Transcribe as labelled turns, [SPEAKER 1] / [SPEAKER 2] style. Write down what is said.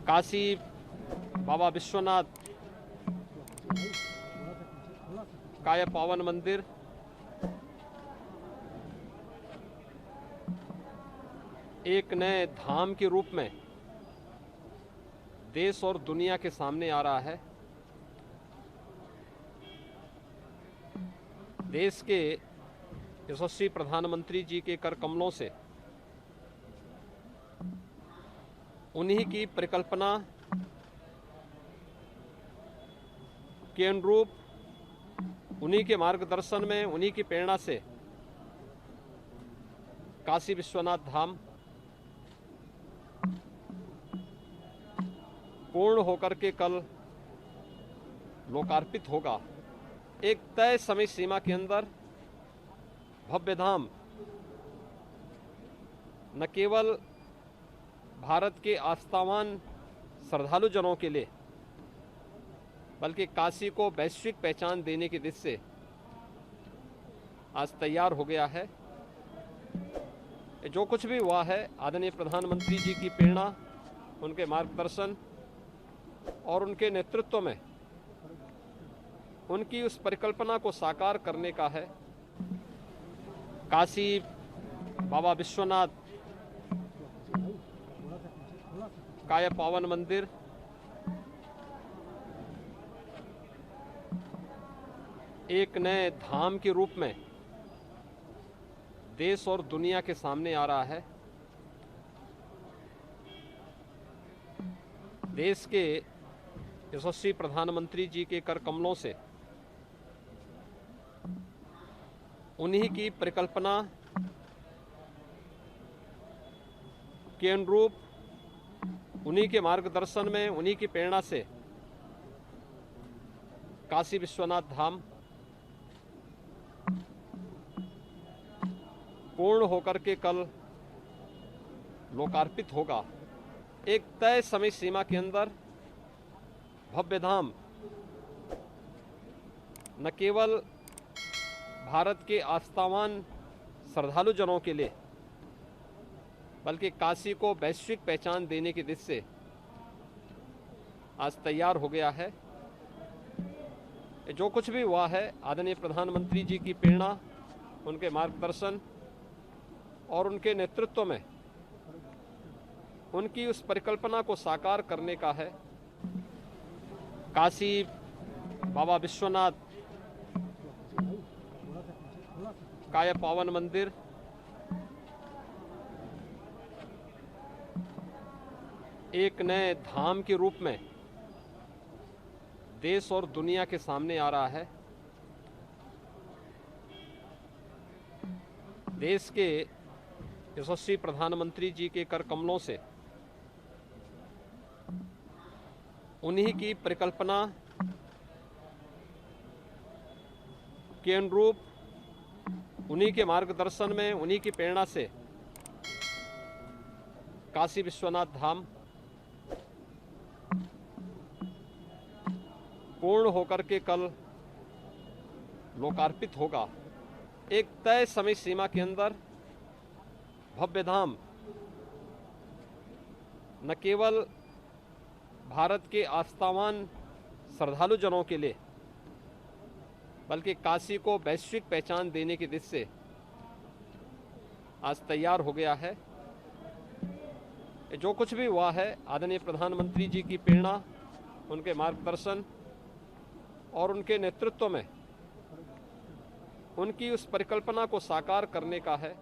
[SPEAKER 1] काशी बाबा विश्वनाथ का यह पावन मंदिर एक नए धाम के रूप में देश और दुनिया के सामने आ रहा है। देश के यशस्वी प्रधानमंत्री जी के कर कमलों से उन्हीं की परिकल्पना के अनुरूप, उन्हीं के मार्गदर्शन में, उन्हीं की प्रेरणा से काशी विश्वनाथ धाम पूर्ण होकर के कल लोकार्पित होगा। एक तय समय सीमा के अंदर भव्य धाम न केवल भारत के आस्थावान श्रद्धालु जनों के लिए बल्कि काशी को वैश्विक पहचान देने की दिशा से आज तैयार हो गया है। जो कुछ भी हुआ है आदरणीय प्रधानमंत्री जी की प्रेरणा, उनके मार्गदर्शन और उनके नेतृत्व में उनकी उस परिकल्पना को साकार करने का है। काशी बाबा विश्वनाथ का यह पावन मंदिर एक नए धाम के रूप में देश और दुनिया के सामने आ रहा है। देश के यशस्वी प्रधानमंत्री जी के कर कमलों से उन्हीं की परिकल्पना के अनुरूप, उन्हीं के मार्गदर्शन में, उन्हीं की प्रेरणा से काशी विश्वनाथ धाम पूर्ण होकर के कल लोकार्पित होगा। एक तय समय सीमा के अंदर भव्य धाम न केवल भारत के आस्थावान श्रद्धालु जनों के लिए बल्कि काशी को वैश्विक पहचान देने की दिशा से आज तैयार हो गया है। जो कुछ भी हुआ है आदरणीय प्रधानमंत्री जी की प्रेरणा, उनके मार्गदर्शन और उनके नेतृत्व में उनकी उस परिकल्पना को साकार करने का है। काशी बाबा विश्वनाथ का यह पावन मंदिर एक नए धाम के रूप में देश और दुनिया के सामने आ रहा है। देश के यशस्वी प्रधानमंत्री जी के कर कमलों से उन्हीं की परिकल्पना के अनुरूप, उन्हीं के मार्गदर्शन में, उन्हीं की प्रेरणा से काशी विश्वनाथ धाम पूर्ण होकर के कल लोकार्पित होगा। एक तय समय सीमा के अंदर भव्य धाम न केवल भारत के आस्थावान श्रद्धालु जनों के लिए बल्कि काशी को वैश्विक पहचान देने की दिशा से आज तैयार हो गया है। जो कुछ भी हुआ है आदरणीय प्रधानमंत्री जी की प्रेरणा, उनके मार्गदर्शन और उनके नेतृत्व में उनकी उस परिकल्पना को साकार करने का है।